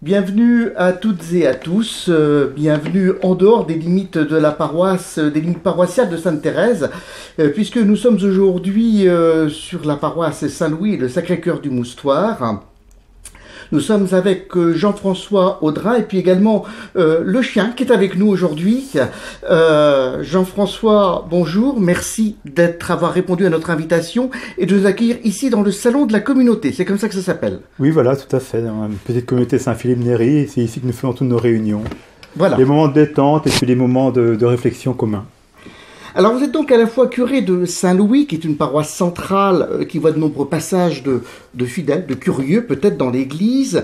Bienvenue à toutes et à tous, bienvenue en dehors des limites de la paroisse, des limites paroissiales de Sainte-Thérèse, puisque nous sommes aujourd'hui sur la paroisse Saint-Louis, le Sacré-Cœur du Moustoir. Nous sommes avec Jean-François Audrin et puis également le chien qui est avec nous aujourd'hui. Jean-François, bonjour, merci d'avoir répondu à notre invitation et de nous accueillir ici dans le salon de la communauté, c'est comme ça que ça s'appelle. Oui, voilà, tout à fait, dans une petite communauté Saint-Philippe-Néry, c'est ici que nous faisons toutes nos réunions. Voilà. Les moments de détente et puis les moments de réflexion communs. Alors vous êtes donc à la fois curé de Saint-Louis, qui est une paroisse centrale qui voit de nombreux passages de fidèles, de curieux peut-être dans l'église,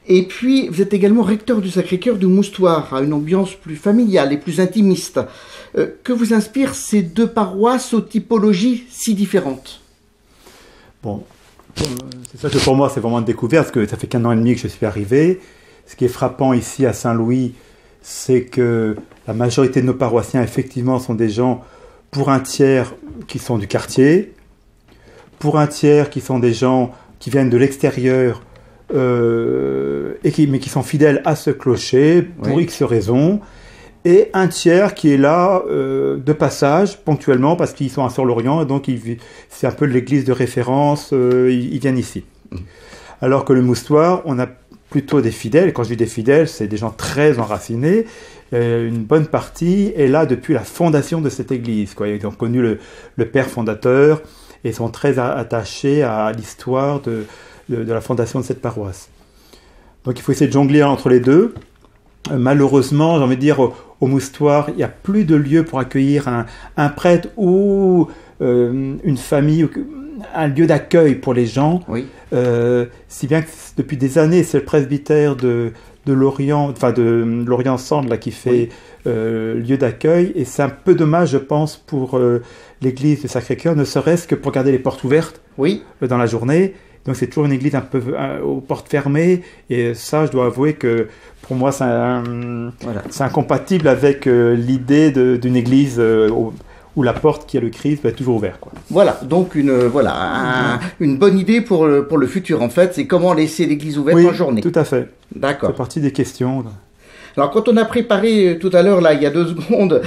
et puis vous êtes également recteur du Sacré-Cœur du Moustoir, à une ambiance plus familiale et plus intimiste. Que vous inspirent ces deux paroisses aux typologies si différentes? Bon, c'est ça que pour moi c'est vraiment une découverte, parce que ça fait qu'1 an et demi que je suis arrivé. Ce qui est frappant ici à Saint-Louis, c'est que la majorité de nos paroissiens effectivement sont des gens, pour un tiers qui sont du quartier, pour un tiers qui sont des gens qui viennent de l'extérieur mais qui sont fidèles à ce clocher pour X raisons, et un tiers qui est là de passage ponctuellement parce qu'ils sont à Sur-l'Orient et donc c'est un peu l'église de référence, ils viennent ici. Alors que le Moustoir, on a plutôt des fidèles. Quand je dis des fidèles, c'est des gens très enracinés. Une bonne partie est là depuis la fondation de cette église, quoi. Ils ont connu le père fondateur et sont très attachés à l'histoire de la fondation de cette paroisse. Donc il faut essayer de jongler entre les deux. Malheureusement, j'ai envie de dire, au Moustoir, il n'y a plus de lieu pour accueillir un prêtre ou une famille, un lieu d'accueil pour les gens. Oui. Si bien que depuis des années, c'est le presbytère de Lorient, enfin de Lorient-Centre là, qui fait lieu d'accueil, et c'est un peu dommage, je pense, pour l'église du Sacré-Cœur, ne serait-ce que pour garder les portes ouvertes dans la journée. Donc c'est toujours une église un peu aux portes fermées, et ça, je dois avouer que pour moi, c'est incompatible avec l'idée d'une église où la porte qui a le Christ va être toujours ouverte, quoi. Voilà, donc une bonne idée pour le futur, en fait, c'est comment laisser l'église ouverte en journée. Oui, tout à fait. D'accord. C'est partie des questions. Alors, quand on a préparé tout à l'heure, là, il y a 2 secondes,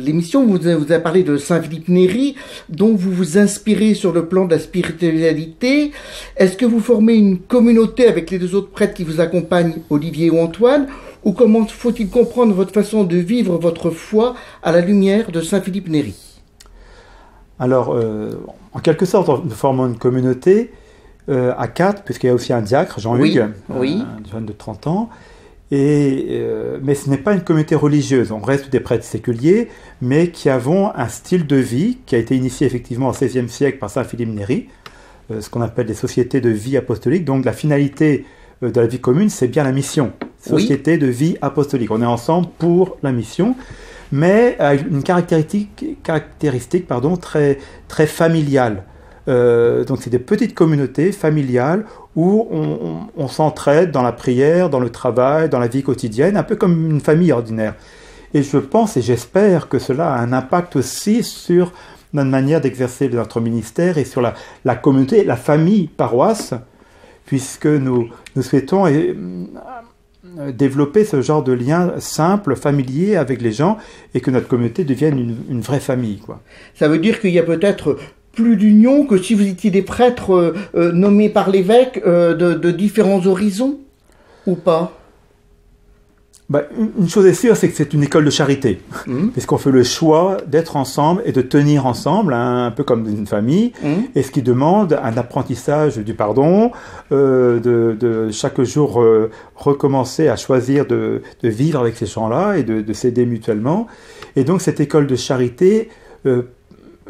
l'émission, vous avez parlé de Saint-Philippe-Néry, dont vous vous inspirez sur le plan de la spiritualité. Est-ce que vous formez une communauté avec les 2 autres prêtres qui vous accompagnent, Olivier ou Antoine, ou comment faut-il comprendre votre façon de vivre votre foi à la lumière de Saint-Philippe-Néry? Alors, en quelque sorte, nous formons une communauté à 4, puisqu'il y a aussi un diacre, Jean-Hugues, un jeune de 30 ans. Mais ce n'est pas une communauté religieuse, on reste des prêtres séculiers, mais qui avons un style de vie qui a été initié effectivement au XVIe siècle par Saint-Philippe-Néry, ce qu'on appelle des sociétés de vie apostolique. Donc la finalité de la vie commune, c'est bien la mission, société de vie apostolique. On est ensemble pour la mission, mais avec une caractéristique très, très familiale. Donc c'est des petites communautés familiales où on s'entraide dans la prière, dans le travail, dans la vie quotidienne, un peu comme une famille ordinaire. Et je pense et j'espère que cela a un impact aussi sur notre manière d'exercer notre ministère et sur la communauté, la famille paroisse, puisque nous souhaitons développer ce genre de lien simple, familier avec les gens, et que notre communauté devienne une vraie famille, quoi. Ça veut dire qu'il y a peut-être plus d'union que si vous étiez des prêtres nommés par l'évêque de différents horizons, ou pas? Une chose est sûre, c'est que c'est une école de charité, puisqu'on fait le choix d'être ensemble et de tenir ensemble, un peu comme une famille, et ce qui demande un apprentissage du pardon, de chaque jour recommencer à choisir de vivre avec ces gens-là et de s'aider mutuellement. Et donc cette école de charité,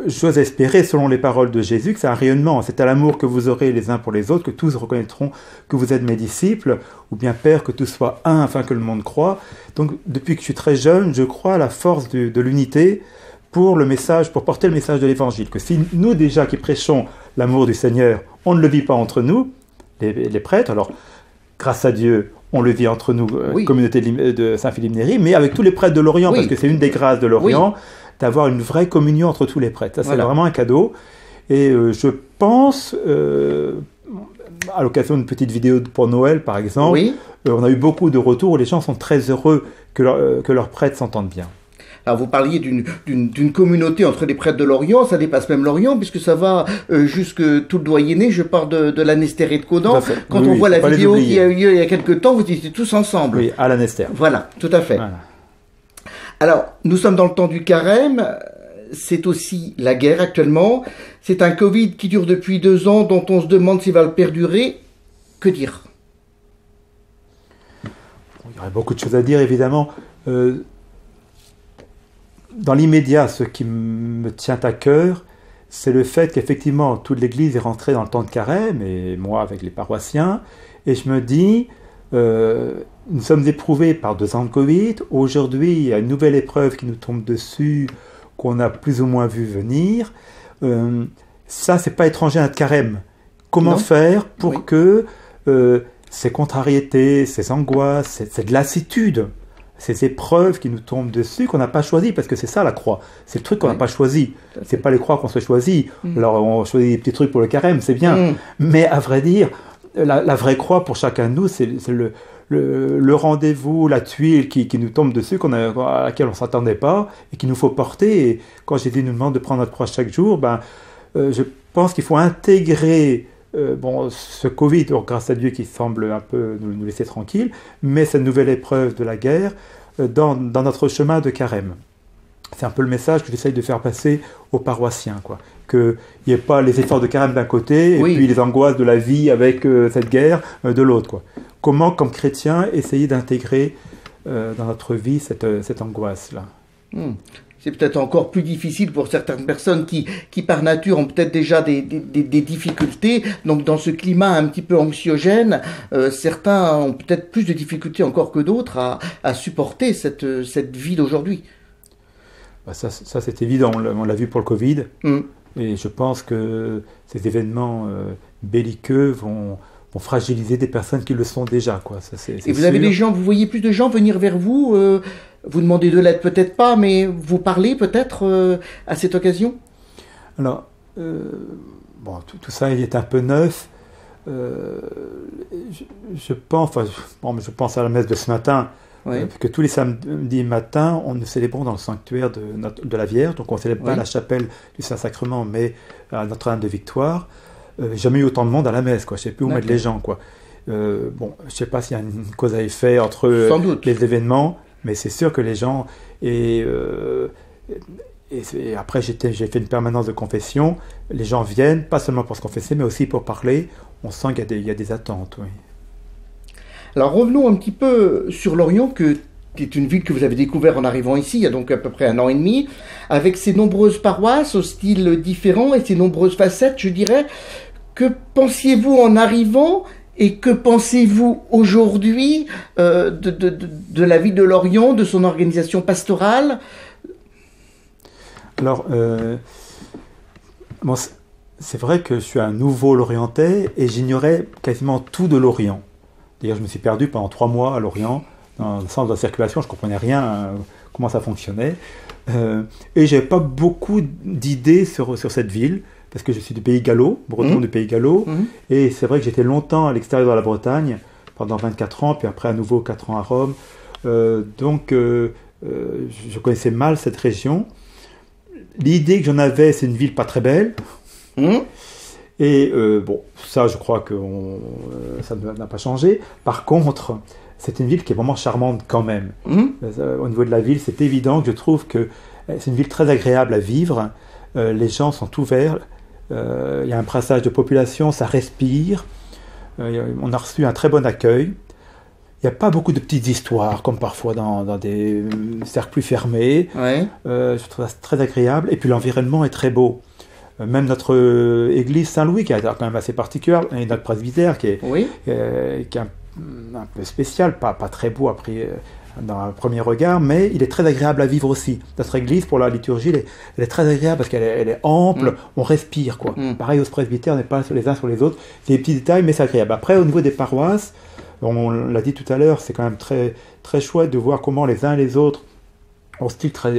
j'ose espérer, selon les paroles de Jésus, que c'est un rayonnement. C'est à l'amour que vous aurez les uns pour les autres que tous reconnaîtront que vous êtes mes disciples, ou bien Père, que tous soient un afin que le monde croie. Donc, depuis que je suis très jeune, je crois à la force de l'unité pour porter le message de l'Évangile. Que si nous, déjà, qui prêchons l'amour du Seigneur, on ne le vit pas entre nous, les prêtres, alors, grâce à Dieu, on le vit entre nous, communauté de Saint-Philippe-Néry, mais avec tous les prêtres de l'Orient, parce que c'est une des grâces de l'Orient, d'avoir une vraie communion entre tous les prêtres. Ça, c'est vraiment un cadeau. Et je pense, à l'occasion d'une petite vidéo pour Noël par exemple, Oui. On a eu beaucoup de retours où les gens sont très heureux que leurs prêtres s'entendent bien. Alors vous parliez d'une communauté entre les prêtres de l'Orient, ça dépasse même l'Orient, puisque ça va jusque tout le doyenné. Je parle de l'Anestéré de Caudan. Tout à fait. Quand Oui, on oui, voit faut la pas les vidéo qui oublier. a eu lieu il y a quelque temps, vous étiez tous ensemble. Oui, à l'Anester. Voilà, tout à fait. Voilà. Alors, nous sommes dans le temps du carême. C'est aussi la guerre actuellement. C'est un Covid qui dure depuis 2 ans, dont on se demande s'il va le perdurer. Que dire? Il y aurait beaucoup de choses à dire, évidemment. Dans l'immédiat, ce qui me tient à cœur, c'est le fait qu'effectivement, toute l'Église est rentrée dans le temps de carême, et moi avec les paroissiens, et je me dis, nous sommes éprouvés par 2 ans de Covid. Aujourd'hui, il y a une nouvelle épreuve qui nous tombe dessus, qu'on a plus ou moins vu venir. Ça, c'est pas étranger à notre carême. Comment Non. faire pour Oui. que ces contrariétés, ces angoisses, cette lassitude, ces épreuves qui nous tombent dessus, qu'on n'a pas choisi, parce que c'est ça la croix, c'est le truc qu'on n'a Oui. pas choisi. Tout à fait. C'est pas les croix qu'on se choisit. Mm. Alors on choisit des petits trucs pour le carême, c'est bien. Mm. Mais à vrai dire, la vraie croix pour chacun de nous, c'est le rendez-vous, la tuile qui nous tombe dessus, à laquelle on ne s'attendait pas et qu'il nous faut porter. Et quand Jésus nous demande de prendre notre croix chaque jour, je pense qu'il faut intégrer ce Covid, donc grâce à Dieu qui semble un peu nous laisser tranquilles, mais cette nouvelle épreuve de la guerre dans notre chemin de carême. C'est un peu le message que j'essaye de faire passer aux paroissiens, quoi. Qu'il n'y ait pas les efforts de carême d'un côté et Oui. puis les angoisses de la vie avec cette guerre de l'autre, quoi. Comment, comme chrétien, essayer d'intégrer dans notre vie cette angoisse-là. Mm. C'est peut-être encore plus difficile pour certaines personnes qui par nature ont peut-être déjà des difficultés. Donc dans ce climat un petit peu anxiogène, certains ont peut-être plus de difficultés encore que d'autres à supporter cette vie d'aujourd'hui. Ça c'est évident, on l'a vu pour le Covid. Mm. Et je pense que ces événements belliqueux vont fragiliser des personnes qui le sont déjà, quoi. Ça, c'est Et vous avez sûr. des gens, vous voyez plus de gens venir vers vous, vous demandez de l'aide peut-être pas, mais vous parlez peut-être à cette occasion? Alors, tout ça il est un peu neuf. Je pense à la messe de ce matin, Oui. que tous les samedis matins, nous célébrons dans le sanctuaire de la Vierge, donc on ne célèbre pas Oui. la chapelle du Saint-Sacrement, mais à Notre-Dame de Victoire. Jamais eu autant de monde à la messe, quoi. Je ne sais plus où mettre D'accord. les gens, quoi. Je ne sais pas s'il y a une cause à effet entre Sans doute. les événements, mais c'est sûr que les gens... Et après, j'ai fait une permanence de confession. Les gens viennent, pas seulement pour se confesser, mais aussi pour parler. On sent qu'il y a des attentes, oui. Alors revenons un petit peu sur Lorient, qui est une ville que vous avez découvert en arrivant ici, il y a donc à peu près 1 an et demi, avec ses nombreuses paroisses au style différent et ses nombreuses facettes, je dirais. Que pensiez-vous en arrivant et que pensez-vous aujourd'hui de la ville de Lorient, de son organisation pastorale? Alors, c'est vrai que je suis un nouveau Lorientais et j'ignorais quasiment tout de Lorient. D'ailleurs, je me suis perdu pendant 3 mois à Lorient, dans le sens de la circulation, je ne comprenais rien comment ça fonctionnait. Et je n'avais pas beaucoup d'idées sur cette ville, parce que je suis du Pays Gallo, breton du Pays Gallo, et c'est vrai que j'étais longtemps à l'extérieur de la Bretagne, pendant 24 ans, puis après à nouveau 4 ans à Rome. Donc, je connaissais mal cette région. L'idée que j'en avais, c'est une ville pas très belle. Et ça, je crois que ça n'a pas changé. Par contre, c'est une ville qui est vraiment charmante quand même. Au niveau de la ville, c'est évident que je trouve que c'est une ville très agréable à vivre. Les gens sont ouverts. Il y a un brassage de population, ça respire. On a reçu un très bon accueil. Il n'y a pas beaucoup de petites histoires, comme parfois dans des cercles plus fermés. Ouais. Je trouve ça très agréable. Et puis l'environnement est très beau. Même notre église Saint-Louis, qui est quand même assez particulière, et notre presbytère, qui est un peu spécial, pas très beau après, dans un premier regard, mais il est très agréable à vivre aussi. Notre église, pour la liturgie, elle est très agréable parce qu'elle est ample, on respire, quoi. Pareil au presbytère, on n'est pas les uns sur les autres. C'est des petits détails, mais c'est agréable. Après, au niveau des paroisses, on l'a dit tout à l'heure, c'est quand même très, très chouette de voir comment les uns et les autres ont style très...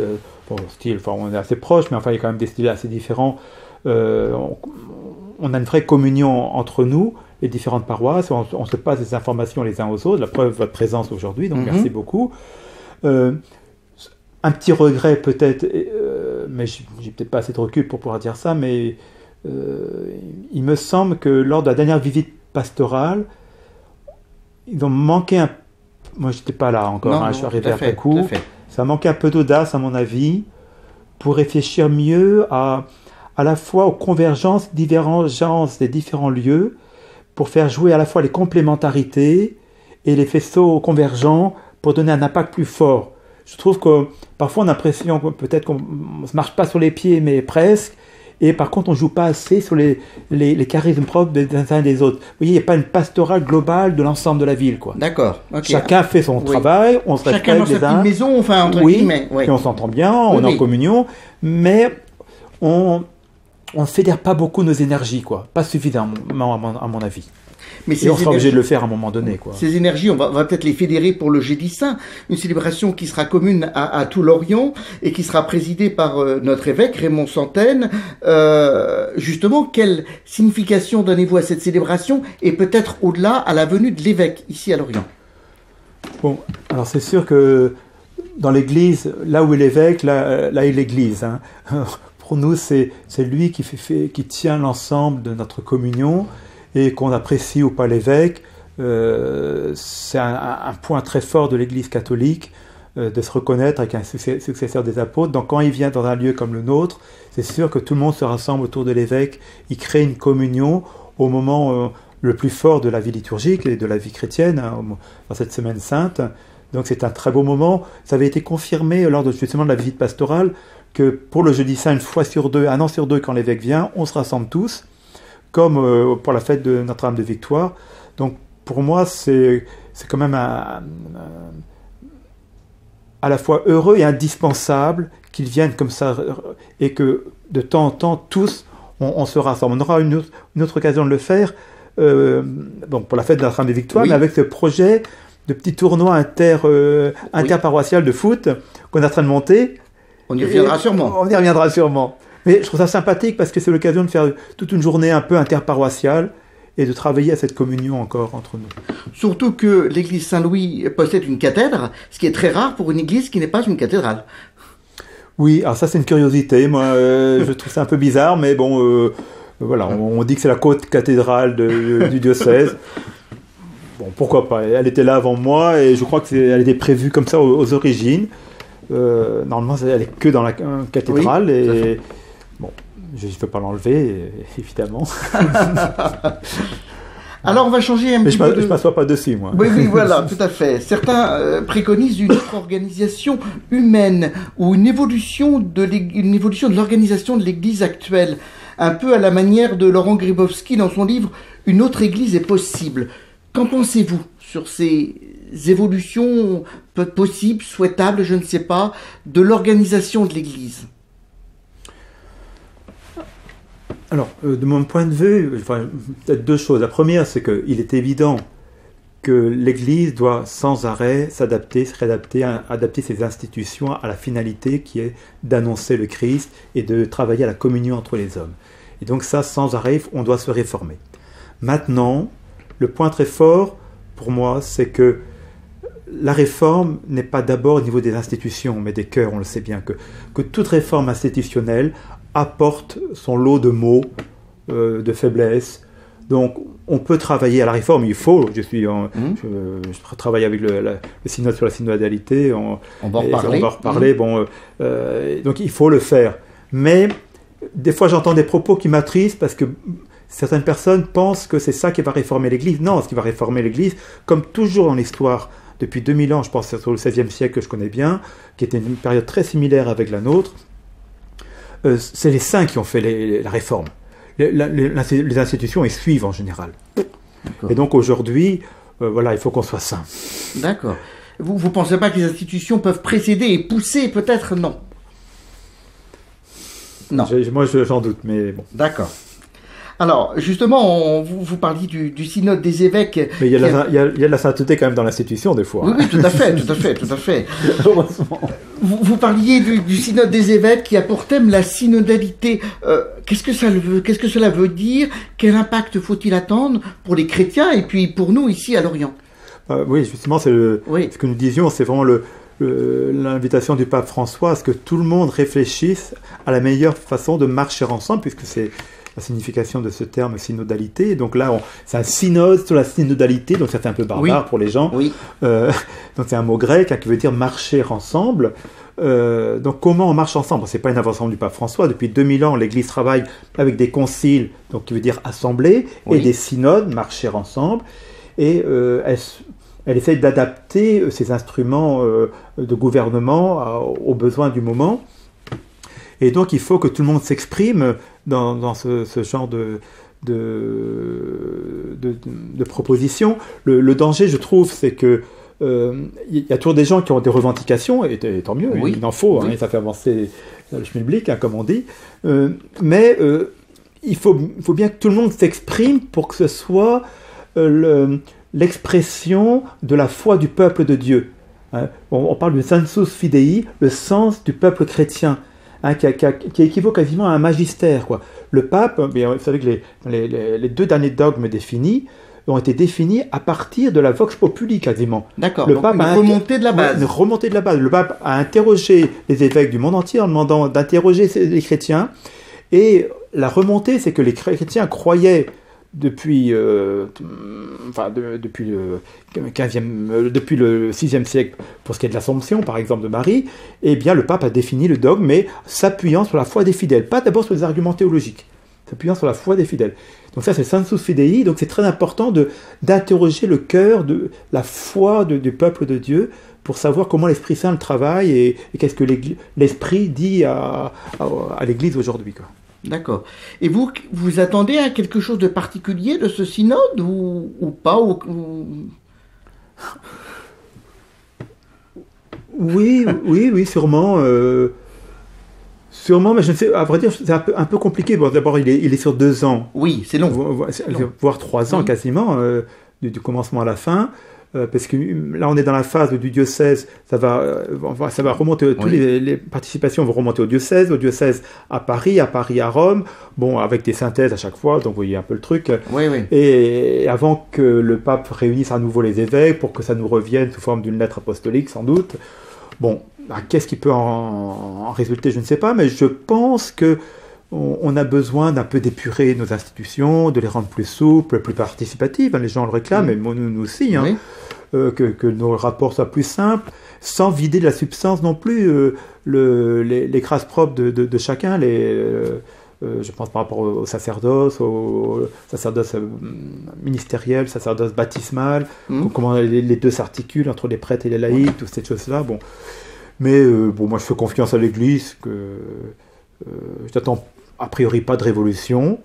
on est assez proches, mais enfin, il y a quand même des styles assez différents. on a une vraie communion entre nous, les différentes paroisses, on se passe des informations les uns aux autres, la preuve, votre présence aujourd'hui, donc merci beaucoup. Un petit regret peut-être, mais j'ai peut-être pas assez de recul pour pouvoir dire ça, mais il me semble que lors de la dernière visite pastorale, ils ont manqué un... Moi, j'étais pas là encore, je suis arrivé après coup. Ça manquait un peu d'audace, à mon avis, pour réfléchir mieux à la fois aux convergences, divergences des différents lieux, pour faire jouer à la fois les complémentarités et les faisceaux convergents pour donner un impact plus fort. Je trouve que parfois on a l'impression que peut-être qu'on ne se marche pas sur les pieds, mais presque, et par contre on ne joue pas assez sur les charismes propres des uns et des autres. Vous voyez, il n'y a pas une pastorale globale de l'ensemble de la ville, quoi. D'accord. Okay. Chacun fait son travail, on se respecte les uns. Chacun dans sa petite maison, enfin, entre guillemets. Et on s'entend bien, on est en communion, mais on ne fédère pas beaucoup nos énergies, quoi. Pas suffisamment, à mon avis. Mais et on sera obligé de le faire à un moment donné, quoi. Ces énergies, on va peut-être les fédérer pour le Jeudi Saint, une célébration qui sera commune à tout l'Orient et qui sera présidée par notre évêque Raymond Santaine. Justement, quelle signification donnez-vous à cette célébration et peut-être au-delà à la venue de l'évêque ici à l'Orient? Bon, alors c'est sûr que dans l'Église, là où est l'évêque, là est l'Église, hein. Pour nous, c'est lui qui tient l'ensemble de notre communion, et qu'on apprécie ou pas l'évêque, c'est un point très fort de l'Église catholique, de se reconnaître avec un successeur des apôtres. Donc quand il vient dans un lieu comme le nôtre, c'est sûr que tout le monde se rassemble autour de l'évêque, il crée une communion au moment le plus fort de la vie liturgique et de la vie chrétienne, hein, dans cette semaine sainte. Donc c'est un très beau moment. Ça avait été confirmé lors justement de la visite pastorale, que pour le Jeudi Saint, une fois sur deux, un an sur deux, quand l'évêque vient, on se rassemble tous, comme pour la fête de Notre-Dame de Victoire. Donc pour moi, c'est quand même à la fois heureux et indispensable qu'ils viennent comme ça, et que de temps en temps, tous, on se rassemble. On aura une autre occasion de le faire, pour la fête de Notre-Dame de Victoire, mais avec ce projet de petit tournoi interparoissial de foot qu'on est en train de monter. On y reviendra sûrement. On y reviendra sûrement. Mais je trouve ça sympathique parce que c'est l'occasion de faire toute une journée un peu interparoissiale et de travailler à cette communion encore entre nous. Surtout que l'église Saint-Louis possède une cathèdre, ce qui est très rare pour une église qui n'est pas une cathédrale. Oui, alors ça c'est une curiosité. Moi, je trouve ça un peu bizarre, mais bon, voilà, on dit que c'est la côte cathédrale du diocèse. Bon, pourquoi pas. Elle était là avant moi et je crois qu'elle était prévue comme ça aux origines. Normalement, elle n'est que dans la cathédrale et bon, je ne peux pas l'enlever, évidemment. Alors, on va changer un petit peu. Je ne m'assois pas dessus, moi. Oui, voilà, tout à fait. Certains préconisent une autre organisation humaine ou une évolution de l'organisation de l'Église actuelle, un peu à la manière de Laurent Gribowski dans son livre « Une autre Église est possible ». Qu'en pensez-vous sur ces évolutions possibles, souhaitables, je ne sais pas, de l'organisation de l'Église? Alors, de mon point de vue, peut-être deux choses. La première, c'est qu'il est évident que l'Église doit sans arrêt s'adapter, se réadapter, adapter ses institutions à la finalité qui est d'annoncer le Christ et de travailler à la communion entre les hommes. Et donc ça, sans arrêt, on doit se réformer. Maintenant, le point très fort, pour moi, c'est que la réforme n'est pas d'abord au niveau des institutions, mais des cœurs. On le sait bien, que toute réforme institutionnelle apporte son lot de maux, de faiblesses. Donc, on peut travailler à la réforme, il faut. Je travaille avec le synode sur la synodalité. On va en reparler. Bon, donc, il faut le faire. Mais, des fois, j'entends des propos qui m'attristent parce que certaines personnes pensent que c'est ça qui va réformer l'Église. Non, ce qui va réformer l'Église, comme toujours dans l'histoire, depuis 2000 ans, je pense sur le XVIe siècle que je connais bien, qui était une période très similaire avec la nôtre, c'est les saints qui ont fait la réforme. Les institutions, elles suivent en général. D'accord. Et donc aujourd'hui, il faut qu'on soit saints. D'accord. Vous ne pensez pas que les institutions peuvent précéder et pousser? Peut-être non. Non. Moi, j'en doute, mais bon. D'accord. Alors, justement, vous parliez du synode des évêques. Mais il y a de la sainteté quand même dans l'institution, des fois. Oui, tout à fait. Heureusement. Vous parliez du synode des évêques qui a pour thème la synodalité. Qu'est-ce que cela veut dire? Quel impact faut-il attendre pour les chrétiens et puis pour nous ici à Lorient? Oui, justement, ce que nous disions, c'est vraiment l'invitation du pape François à ce que tout le monde réfléchisse à la meilleure façon de marcher ensemble, puisque c'est la signification de ce terme synodalité. Donc là, c'est un synode sur la synodalité, donc ça fait un peu barbare pour les gens. Oui. Donc c'est un mot grec qui veut dire marcher ensemble. Donc comment on marche ensemble? C'est pas une invention du pape François. Depuis 2000 ans, l'Église travaille avec des conciles, donc qui veut dire assembler, et des synodes, marcher ensemble. Et elle essaye d'adapter ces instruments de gouvernement aux besoins du moment. Et donc, il faut que tout le monde s'exprime dans ce genre de propositions. Le danger, je trouve, c'est que il y a toujours des gens qui ont des revendications, et tant mieux, il en faut, ça fait avancer le schmilblick, comme on dit. Mais il faut bien que tout le monde s'exprime pour que ce soit l'expression de la foi du peuple de Dieu. On parle du sensus fidei, le sens du peuple chrétien. Qui équivaut quasiment à un magistère, quoi. Le pape, vous savez que les deux derniers dogmes définis ont été définis à partir de la vox populi, quasiment. D'accord, donc une remontée de la base. Une remontée de la base. Le pape a interrogé les évêques du monde entier en demandant d'interroger les chrétiens, et la remontée, c'est que les chrétiens croyaient depuis le 6e siècle, pour ce qui est de l'Assomption, par exemple, de Marie, eh bien, le pape a défini le dogme, mais s'appuyant sur la foi des fidèles, pas d'abord sur les arguments théologiques, s'appuyant sur la foi des fidèles. Donc ça, c'est sensus fidei, donc c'est très important d'interroger le cœur de la foi du peuple de Dieu, pour savoir comment l'Esprit Saint le travaille, et qu'est-ce que l'Esprit dit à l'Église aujourd'hui, quoi. D'accord. Et vous attendez à quelque chose de particulier de ce synode ou pas Oui, sûrement. Sûrement, mais je ne sais, à vrai dire, c'est un peu compliqué. Bon, d'abord, il est sur 2 ans. Oui, c'est long. Voire 3 ans quasiment, du commencement à la fin. Parce que là, on est dans la phase du diocèse, ça va remonter, toutes les participations vont remonter au diocèse à Paris à Rome, bon, avec des synthèses à chaque fois, donc vous voyez un peu le truc. Oui. Et avant que le pape réunisse à nouveau les évêques, pour que ça nous revienne sous forme d'une lettre apostolique, sans doute, bon, qu'est-ce qui peut en résulter, je ne sais pas, mais je pense que on a besoin d'un peu d'épurer nos institutions, de les rendre plus souples, plus participatives. Les gens le réclament, et nous aussi. Que nos rapports soient plus simples, sans vider de la substance non plus les crasses propres de chacun. Je pense par rapport au sacerdoce ministériel, sacerdoce baptismal, comment les deux s'articulent entre les prêtres et les laïcs, toutes ces choses-là. Bon. Mais moi je fais confiance à l'Église, je n'attends a priori pas de révolution,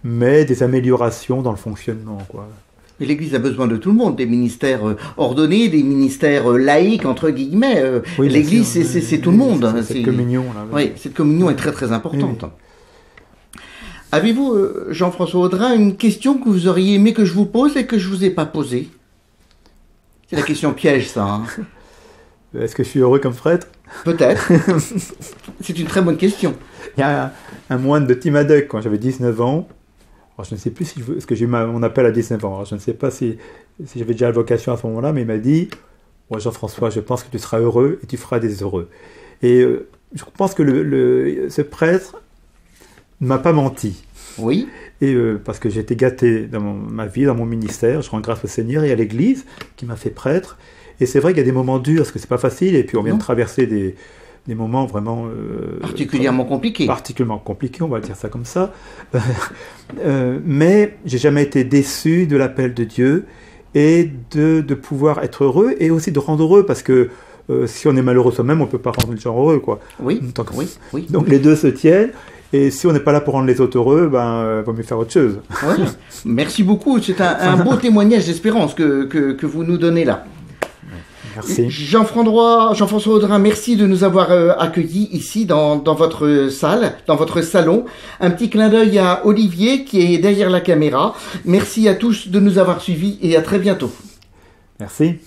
mais des améliorations dans le fonctionnement, quoi. Et l'Église a besoin de tout le monde, des ministères ordonnés, des ministères laïques, entre guillemets. L'Église, c'est tout le monde. Cette communion, là. Oui, cette communion est très très importante. Avez-vous, Jean-François Audrin, une question que vous auriez aimé que je vous pose et que je ne vous ai pas posée? C'est la question piège, ça. Est-ce que je suis heureux comme prêtre? Peut-être. C'est une très bonne question. Il y a un moine de Timadec, quand j'avais 19 ans. Alors, je ne sais plus ce que j'ai eu mon appel à 19 ans. Alors, je ne sais pas si j'avais déjà la vocation à ce moment-là, mais il m'a dit Jean-François, je pense que tu seras heureux et tu feras des heureux. Et je pense que ce prêtre ne m'a pas menti. Oui. Et parce que j'ai été gâté dans ma vie, dans mon ministère. Je rends grâce au Seigneur et à l'Église qui m'a fait prêtre. Et c'est vrai qu'il y a des moments durs, parce que c'est pas facile, et puis on vient de traverser des moments vraiment... particulièrement compliqués. Particulièrement compliqués, on va dire ça comme ça. Mais j'ai jamais été déçu de l'appel de Dieu, et de pouvoir être heureux, et aussi de rendre heureux, parce que si on est malheureux soi-même, on ne peut pas rendre les gens heureux, quoi. Oui. Oui. Donc les deux se tiennent, et si on n'est pas là pour rendre les autres heureux, il vaut mieux faire autre chose. Oui. Merci beaucoup, c'est un beau témoignage d'espérance que vous nous donnez là. Merci. Jean-François Audrin, merci de nous avoir accueillis ici dans votre salle, dans votre salon. Un petit clin d'œil à Olivier qui est derrière la caméra. Merci à tous de nous avoir suivis et à très bientôt. Merci.